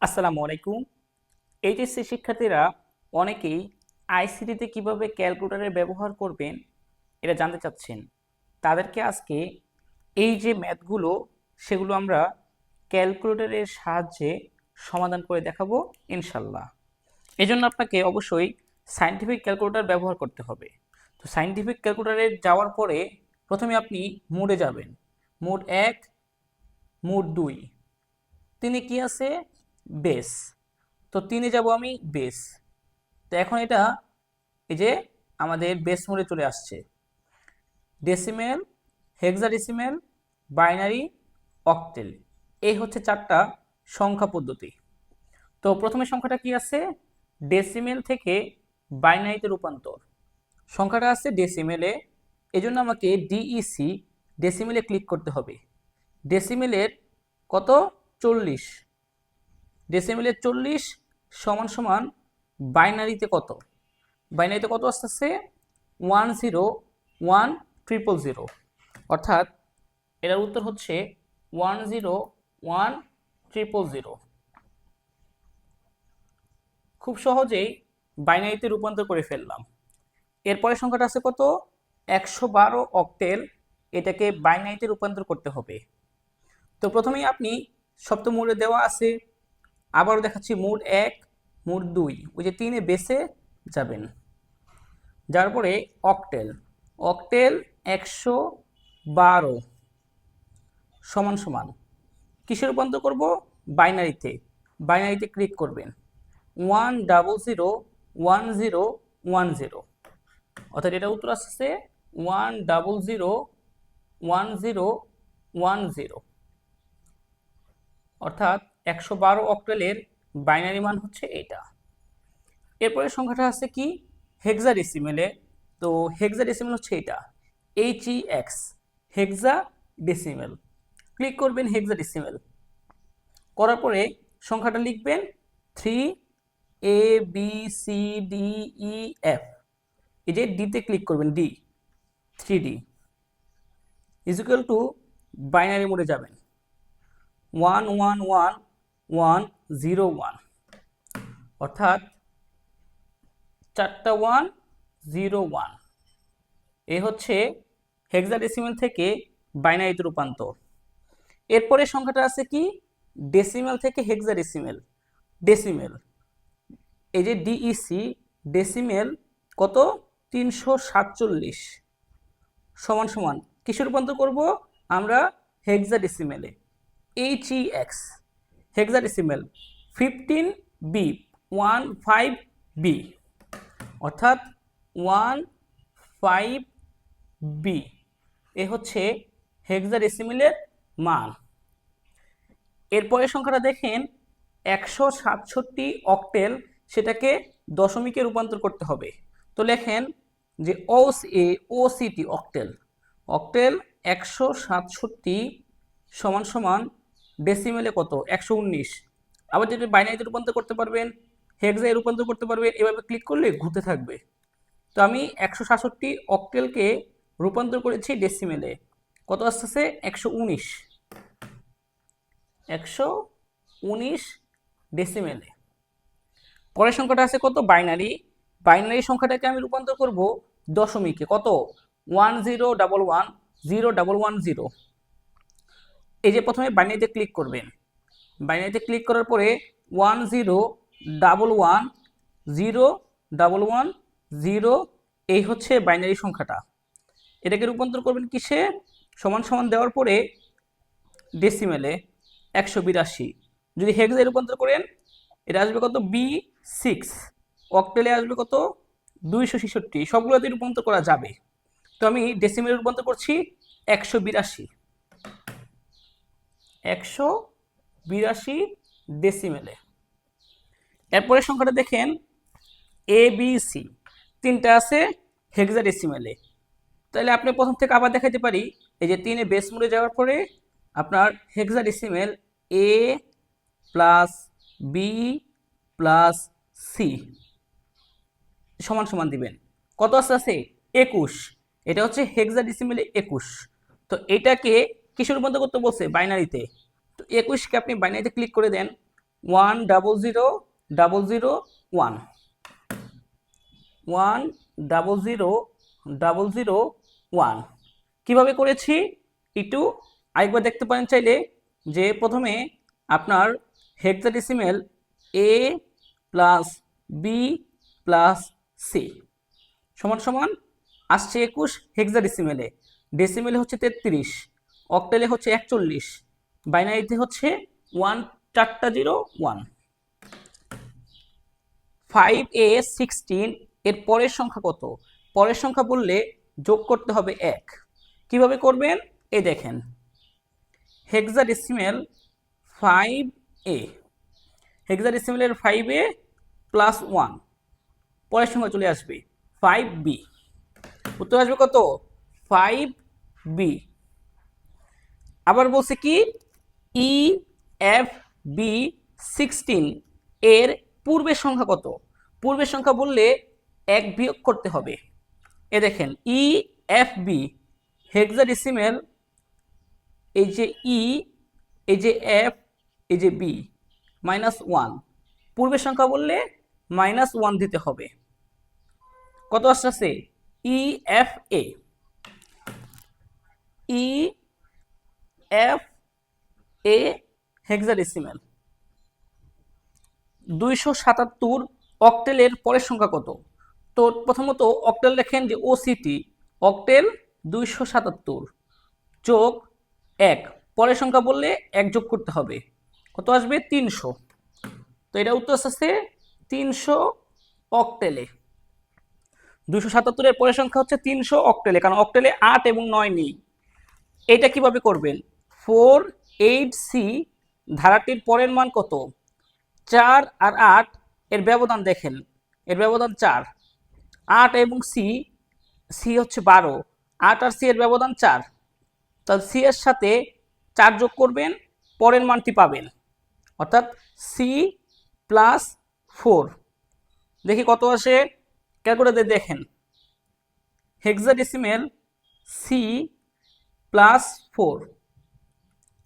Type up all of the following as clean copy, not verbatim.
আসসালামু আলাইকুম। এইচএসসি শিক্ষার্থীরা অনেকেই আইসিটিতে কিভাবে ক্যালকুলেটরের ব্যবহার করবেন এটা জানতে চাচ্ছেন। তাদেরকে আজকে এই যে ম্যাথগুলো সেগুলো আমরা ক্যালকুলেটরের সাহায্যে সমাধান করে দেখাবো ইনশাল্লাহ। এজন্য আপনাকে অবশ্যই সায়েন্টিফিক ক্যালকুলেটর ব্যবহার করতে হবে। তো সায়েন্টিফিক ক্যালকুলেটরে যাওয়ার পরে প্রথমে আপনি মোডে যাবেন। মোড 1, মোড 2, তিনি কি আছে বেস। তো 3-এ যাব আমি বেস। তো এখন এটা এই যে আমাদের বেস মোডে চলে আসছে। ডেসিমেল, হেক্সাডেসিমেল, বাইনারি, অক্টেল, এই হচ্ছে 4টা সংখ্যা পদ্ধতি। তো প্রথমে সংখ্যাটা কি আছে, ডেসিমেল থেকে বাইনারিতে রূপান্তর। সংখ্যাটা আছে ডেসিমেলে, এজন্য আমাকে ডিইসি ডেসিমেলে ক্লিক করতে হবে। ডেসিমেলের কত 40, ডেসিমেলের 40 সমান সমান বাইনারিতে কত, বাইনারিতে কত আসতেছে 101000, অর্থাৎ এটার উত্তর হচ্ছে 101000। খুব সহজেই বাইনারিতে রূপান্তর করে ফেললাম। এরপরে সংখ্যাটা আছে কত 112 অক্টেল, এটাকে বাইনারিতে রূপান্তর করতে হবে। তো প্রথমেই আপনি সপ্তম মোডে দেওয়া আছে, আবারও দেখাচ্ছি মোড 1, মোড 2, ওই যে 3-এ বেসে যাবেন। যার পরে অক্টেল, অক্টেল 112 সমান সমান কিসে রূপান্তর করব, বাইনারিতে। বাইনারিতে ক্লিক করবেন 1001010, অর্থাৎ এটা উত্তর আসছে 1001010, অর্থাৎ 112 অক্টেলের বাইনারি মান হচ্ছে এটা। এরপরে সংখ্যাটা আছে কি হেক্সাডেসিমেলে। তো হেক্সাডেসিমেল হচ্ছে এটা HEX, হেক্সাডেসিমেল। ক্লিক করবেন হেক্সাডেসিমেল, করার পরে সংখ্যাটা লিখবেন 3ABCDEF, এই যে ডিতে ক্লিক করবেন, D 3D equal to binary মোডে যাবেন 111101, অর্থাৎ 4টা 101। এ হচ্ছে হেক্সাডেসিমেল থেকে বাইনারিতে রূপান্তর। এরপরে সংখ্যাটা আছে কি ডেসিমেল থেকে হেক্সাডেসিমেল, ডেসিমেল, এই যে ডিইসি ডেসিমেল কত 347 সমান সমান কিসে রূপান্তর করব আমরা হেক্সাডেসিমেলে, HEX, হেক্সাডেসিমেল 15B, 15B, অর্থাৎ 15B, এ হচ্ছে হেক্সাডেসিমেলের মান। এরপরে সংখ্যাটা দেখেন 167 অক্টেল, সেটাকে দশমিকে রূপান্তর করতে হবে। তো লেখেন যে OCT অক্টেল, অক্টেল 167 সমান সমান ডেসিমেলে কত 119। আবার যদি বাইনারিতে রূপান্তর করতে পারবেন, হেক্সায় রূপান্তর করতে পারবেন, এভাবে ক্লিক করলে ঘুরতে থাকবে। তো আমি 167 অক্টেলকে রূপান্তর করেছি ডেসিমেলে, কত আসতেছে 119, 119 ডেসিমেলে। পরের সংখ্যাটা আছে কত বাইনারি, বাইনারি সংখ্যাটাকে আমি রূপান্তর করব দশমিকে, কত 10110110। এই যে প্রথমে বাইনারিতে ক্লিক করবেন, বাইনারিতে ক্লিক করার পরে 10110110, এই হচ্ছে বাইনারি সংখ্যাটা। এটাকে রূপান্তর করবেন কিসে, সমান সমান দেওয়ার পরে ডেসিমেলে 182। যদি হেক্সায় রূপান্তর করেন এটা আসবে কত B6, অক্টেলে আসবে কত 266। সবগুলোতে রূপান্তর করা যাবে। তো আমি ডেসিমেলে রূপান্তর করছি 182, 182 ডেসিমেলে। এরপরে সংখ্যাটা দেখেন ABC, 3টা আছে হেক্সাডেসিমেলে। তাহলে আপনি প্রথম থেকে আবার দেখাতে পারি, এই যে 3-এ বেস মোডে যাওয়ার পরে আপনার hexadecimal A plus B plus C সমান সমান দিবেন, কত আছে 21, এটা হচ্ছে হেক্সাডেসিমেলে 21। তো এটাকে কিসে রূপান্তর করতে বলছে বাইনারিতে, তো 21কে আপনি বাইনারিতে ক্লিক করে দেন, 1000001 1000001 কিভাবে করেছি একটু আরেকবার দেখতে পারেন চাইলে, যে প্রথমে আপনার hexadecimal a plus B plus C সমান সমান আসছে 21 হেক্সাডেসিমেলে, ডেসিমেলে হচ্ছে 33, অক্টেলে হচ্ছে 41, বাইনারিতে হচ্ছে 1401। 5a16 এর পরের সংখ্যা কত? পরের সংখ্যা বললে যোগ করতে হবে 1। কিভাবে করবেন এই দেখেন, হেক্সাডেসিমেল 5a, হেক্সাডেসিমেলের 5a প্লাস 1, পরের সংখ্যা চলে আসবে 5b, উত্তর আসবে কত? 5b। আবার বলছে কি EFB16 এর পূর্বের সংখ্যা কত? পূর্বের সংখ্যা বললে 1 বিয়োগ করতে হবে। এ দেখেন EFB হেক্সাডেসিমেল, এই যে E, এই যে F, এই যে B, -1, পূর্বের সংখ্যা বললে -1 দিতে হবে। কত আসছে? EFA হেক্সাডেসিমেল 277 অক্টেলের পরের সংখ্যা কত? তো প্রথমত অক্টেল লেখেন যে OCT, অক্টেল 277 যোগ 1, পরের সংখ্যা বললে 1 যোগ করতে হবে, কত আসবে? 300। তো এটা উত্তর আসছে 300 অক্টেলে। 277 এর পরের সংখ্যা হচ্ছে 300 অক্টেলে, কারণ অক্টেলে 8 এবং 9 নেই। এটা কিভাবে করবেন? 4, 8, C ধারাটির পরের মান কত? 4 আর 8 এর ব্যবধান দেখেন, এর ব্যবধান 4, 8 এবং সি হচ্ছে 12, 8 আর সি এর ব্যবধান 4, তাহলে সি এর সাথে 4 যোগ করবেন, পরের মানটি পাবেন, অর্থাৎ সি প্লাস 4। দেখি কত আসে, ক্যালকুলেটরে দেখেন, হেক্সাডেসিমেল সি প্লাস 4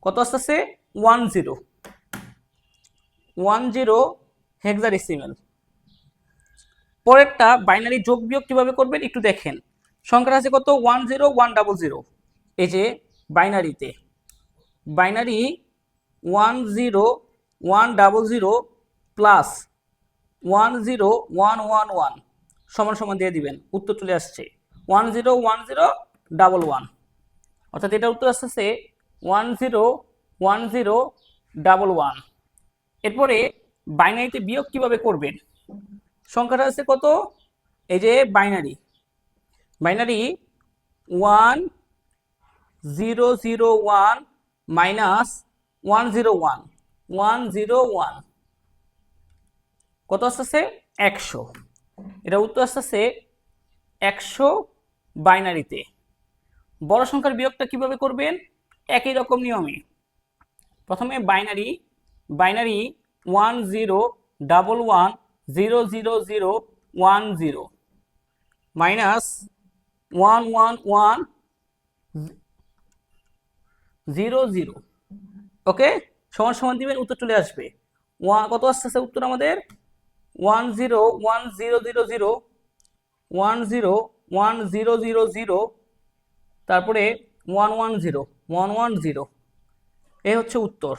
কত আসতেছে? 10 হেক্সাডেসিমেল। পরেরটা বাইনারি যোগ বিয়োগ কিভাবে করবেন একটু দেখেন, সংখ্যাটা আছে কত? 10100। এই যে বাইনারিতে, বাইনারি 10100 প্লাস 10111 সমান সমান দিয়ে দিবেন, উত্তর চলে আসছে 101011, অর্থাৎ এটা উত্তর আসছে 101011। এরপরে বাইনারিতে বিয়োগ কিভাবে করবেন? সংখ্যাটা আছে কত? এই যে বাইনারি 1001 মাইনাস 101 কত আসতেছে? 100। এটা উত্তর আসতেছে 100 বাইনারিতে। বড় সংখ্যার বিয়োগটা কিভাবে করবেন? একই রকম নিয়মে, প্রথমে বাইনারি 10110010 মাইনাস 11100, ওকে, সমান সমান দিবেন, উত্তর চলে আসবে। কত আসতেছে উত্তর আমাদের? 101000 তারপরে 110 এই হচ্ছে উত্তর।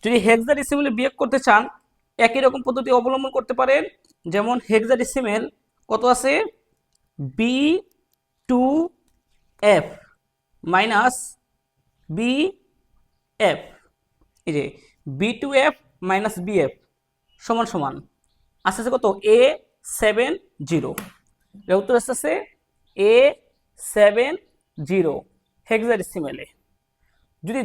যদি হেক্সাডেসিমেলে বিয়োগ করতে চান একই রকম পদ্ধতি অবলম্বন করতে পারেন, যেমন হেক্সাডেসিমেল কত আছে? B2F মাইনাস BF, এই যে B2F মাইনাস BF সমান সমান আসতেছে কত? A70। এর উত্তর আসতেছে A70 হেক্সাডেসিমেলে। যদি